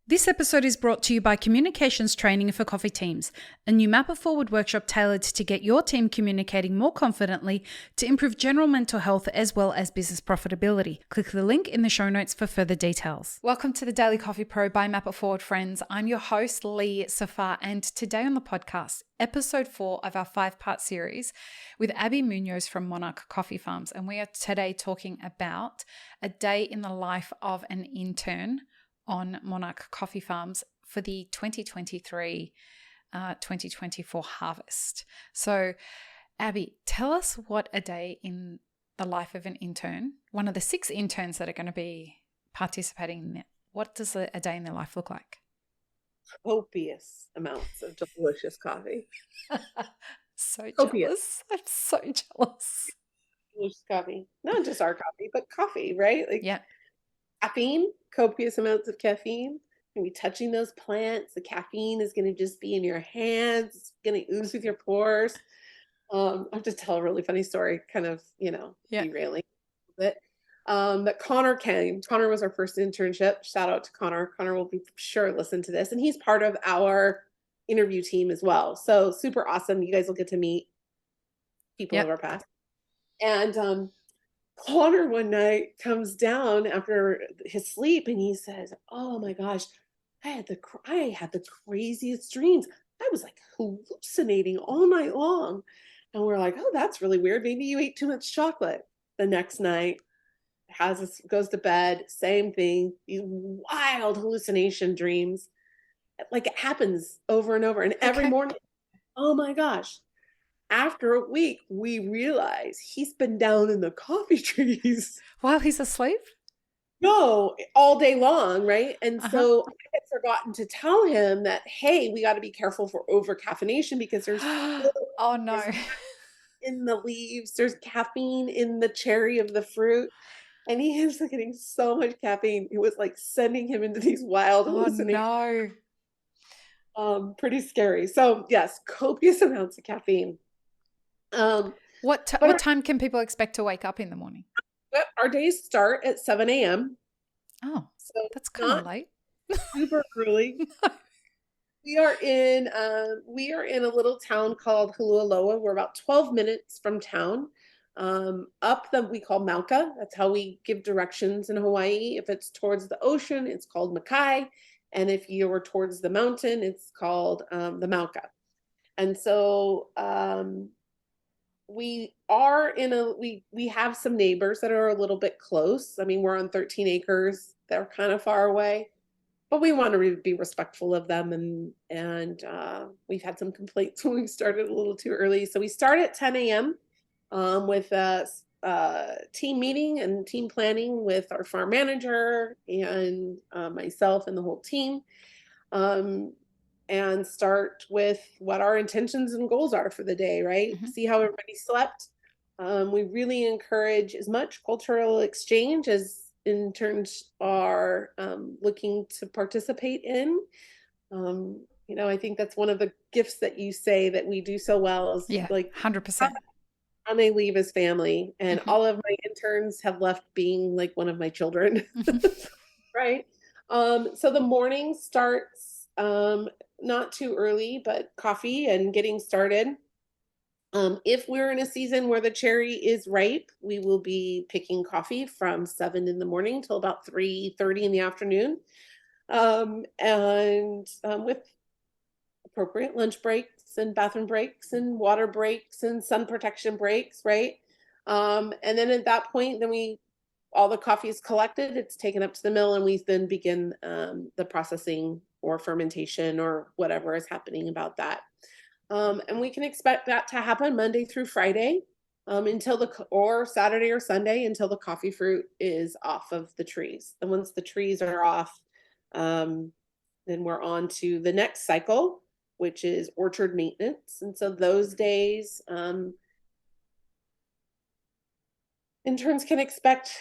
This episode is brought to you by Communications Training for Coffee Teams, a new Map It Forward workshop tailored to get your team communicating more confidently to improve general mental health as well as business profitability. Click the link in the show notes for further details. Welcome to the Daily Coffee Pro by Map It Forward, friends. I'm your host, Lee Safar, and today on the podcast, episode 4 of our 5-part series with Abby Muñoz from Monarch Coffee Farms. And we are today talking about a day in the life of an intern on Monarch Coffee Farms for the 2023-2024 harvest. So, Abby, tell us what a day in the life of an intern, one of the 6 interns that are going to be participating in it, what does a day in their life look like? Copious amounts of delicious coffee. So jealous. I'm so jealous. Delicious coffee. Not just our coffee, but coffee, right? Yeah. Caffeine, copious amounts of caffeine. You're going to be touching those plants. The caffeine is going to just be in your hands. It's going to ooze with your pores. I have to tell a really funny story, kind of, derailing a bit. That Connor came. Connor was our first internship. Shout out to Connor. Connor will be sure listen to this. And he's part of our interview team as well. So super awesome. You guys will get to meet people of our past. And Connor one night comes down after his sleep and he says, "Oh my gosh, I had the craziest dreams. I was like hallucinating all night long." And we're like, "Oh, that's really weird. Maybe you ate too much chocolate." The next night, goes to bed, same thing. These wild hallucination dreams. Like it happens over and over. And every morning, oh my gosh. After a week, we realize he's been down in the coffee trees. While he's asleep? No, all day long, right? And so I had forgotten to tell him that, hey, we got to be careful for over caffeination because there's oh no. There's in the leaves, there's caffeine in the cherry of the fruit. And he is getting so much caffeine. It was like sending him into these wild hallucinations. No. Pretty scary. So yes, copious amounts of caffeine. What time can people expect to wake up in the morning? Our days start at 7 a.m. Oh, so that's kind of late. Super early. We are in a little town called Hulualoa. We're about 12 minutes from town. We call Mauka. That's how we give directions in Hawaii. If it's towards the ocean, it's called Makai. And if you were towards the mountain, it's called the Mauka. And so we have some neighbors that are a little bit close. I mean, we're on 13 acres. They're kind of far away, but we want to be respectful of them. And we've had some complaints when we started a little too early. So we start at 10 a.m. With a team meeting and team planning with our farm manager and myself and the whole team. And start with what our intentions and goals are for the day, right? Mm-hmm. See how everybody slept. We really encourage as much cultural exchange as interns are looking to participate in. I think that's one of the gifts that you say that we do so well is 100%. When they leave as family. And all of my interns have left being like one of my children, right? So the morning starts not too early, but coffee and getting started. If we're in a season where the cherry is ripe, we will be picking coffee from 7 in the morning till about 3:30 in the afternoon. With appropriate lunch breaks and bathroom breaks and water breaks and sun protection breaks, right? And then at that point, all the coffee is collected, it's taken up to the mill, and we then begin the processing or fermentation or whatever is happening about that. And we can expect that to happen Monday through Friday or Saturday or Sunday until the coffee fruit is off of the trees. And once the trees are off, then we're on to the next cycle, which is orchard maintenance. And so those days, interns can expect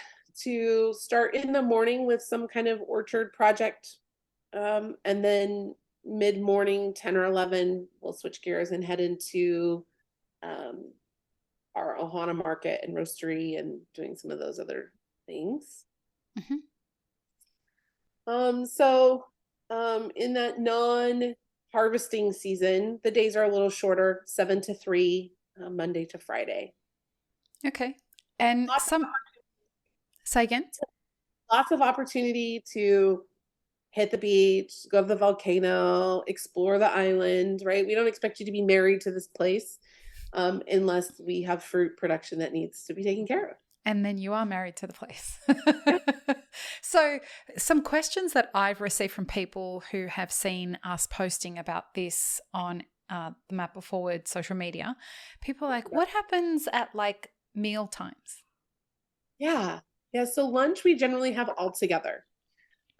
to start in the morning with some kind of orchard project. And then mid-morning, 10 or 11, we'll switch gears and head into our Ohana market and roastery and doing some of those other things. Mm-hmm. in that non-harvesting season, the days are a little shorter, 7 to 3, Monday to Friday. Okay. And Lots, say again? lots of opportunity to hit the beach, go to the volcano, explore the island, right? We don't expect you to be married to this place unless we have fruit production that needs to be taken care of. And then you are married to the place. Yeah. So, some questions that I've received from people who have seen us posting about this on the Map It Forward social media, people are like, what happens at like meal times? Yeah. Yeah. So lunch we generally have all together.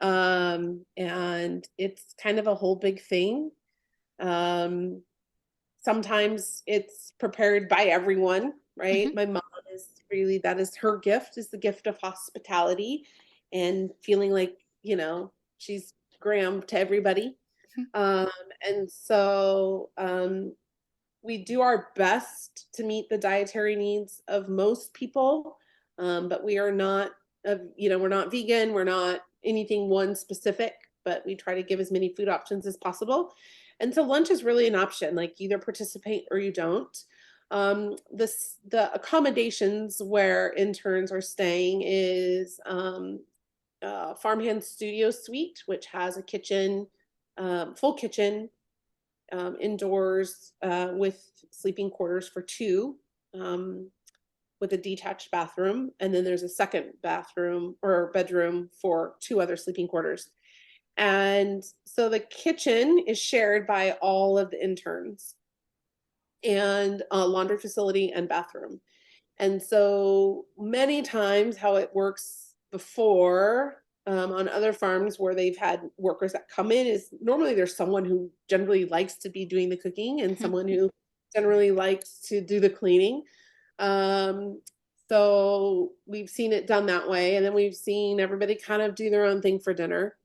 And it's kind of a whole big thing. Um, Sometimes it's prepared by everyone, right? Mm-hmm. My mom is really, that is her gift, is the gift of hospitality and feeling like, she's Graham to everybody. Um, and so we do our best to meet the dietary needs of most people, but we are not, we're not vegan, we're not anything one specific, but we try to give as many food options as possible. And so lunch is really an option, like either participate or you don't. The accommodations where interns are staying is Farmhand Studio Suite, which has a kitchen, full kitchen, indoors with sleeping quarters for 2, with a detached bathroom. And then there's a second bathroom or bedroom for 2 other sleeping quarters. And so the kitchen is shared by all of the interns, and a laundry facility and bathroom. And so many times how it works before on other farms where they've had workers that come in is normally there's someone who generally likes to be doing the cooking and someone who generally likes to do the cleaning. Um, so we've seen it done that way. And then we've seen everybody kind of do their own thing for dinner.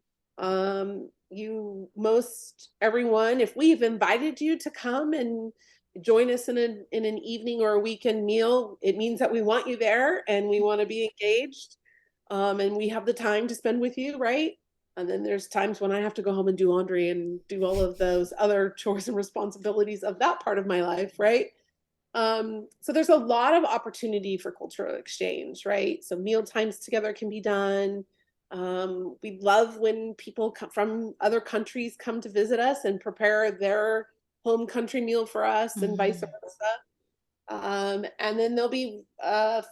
Everyone, if we've invited you to come and join us in an evening or a weekend meal, it means that we want you there and we want to be engaged, and we have the time to spend with you, right? And then there's times when I have to go home and do laundry and do all of those other chores and responsibilities of that part of my life, right? So there's a lot of opportunity for cultural exchange, right? So meal times together can be done. We love when people from other countries come to visit us and prepare their home country meal for us and vice versa. And then there'll be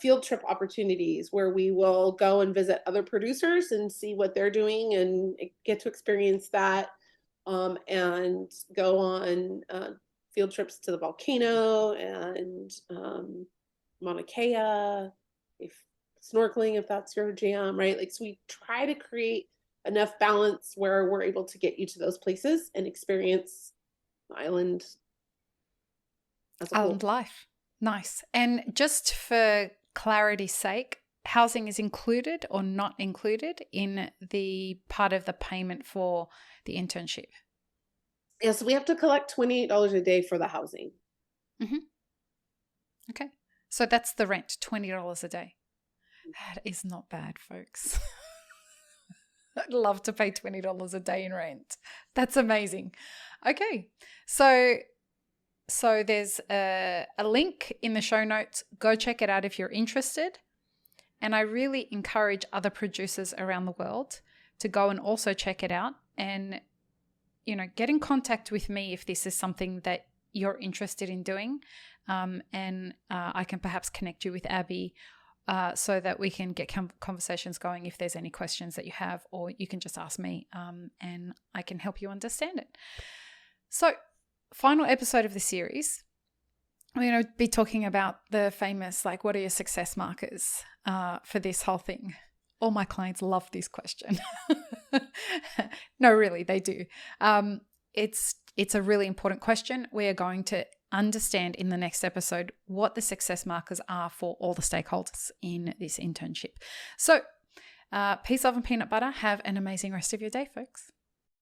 field trip opportunities where we will go and visit other producers and see what they're doing and get to experience that, and go on field trips to the volcano and Mauna Kea, if snorkeling, if that's your jam, right? Like, so we try to create enough balance where we're able to get you to those places and experience island as a whole. Island life. Nice. And just for clarity's sake, housing is included or not included in the part of the payment for the internship? Yeah, so we have to collect $28 a day for the housing. Mm-hmm. Okay. So that's the rent, $20 a day. That is not bad, folks. I'd love to pay $20 a day in rent. That's amazing. Okay. So there's a link in the show notes. Go check it out if you're interested. And I really encourage other producers around the world to go and also check it out and, get in contact with me if this is something that you're interested in doing. And I can perhaps connect you with Abby so that we can get conversations going if there's any questions that you have, or you can just ask me and I can help you understand it. So, final episode of the series, we're going to be talking about the famous, what are your success markers for this whole thing? All my clients love this question. No, really, they do. It's a really important question. We are going to understand in the next episode what the success markers are for all the stakeholders in this internship. So, peace, love, and peanut butter. Have an amazing rest of your day, folks.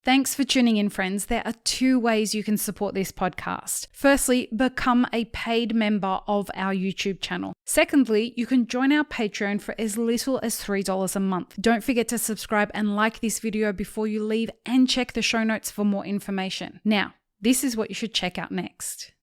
Thanks for tuning in, friends. There are 2 ways you can support this podcast. Firstly, become a paid member of our YouTube channel. Secondly, you can join our Patreon for as little as $3 a month. Don't forget to subscribe and like this video before you leave, and check the show notes for more information. Now, this is what you should check out next.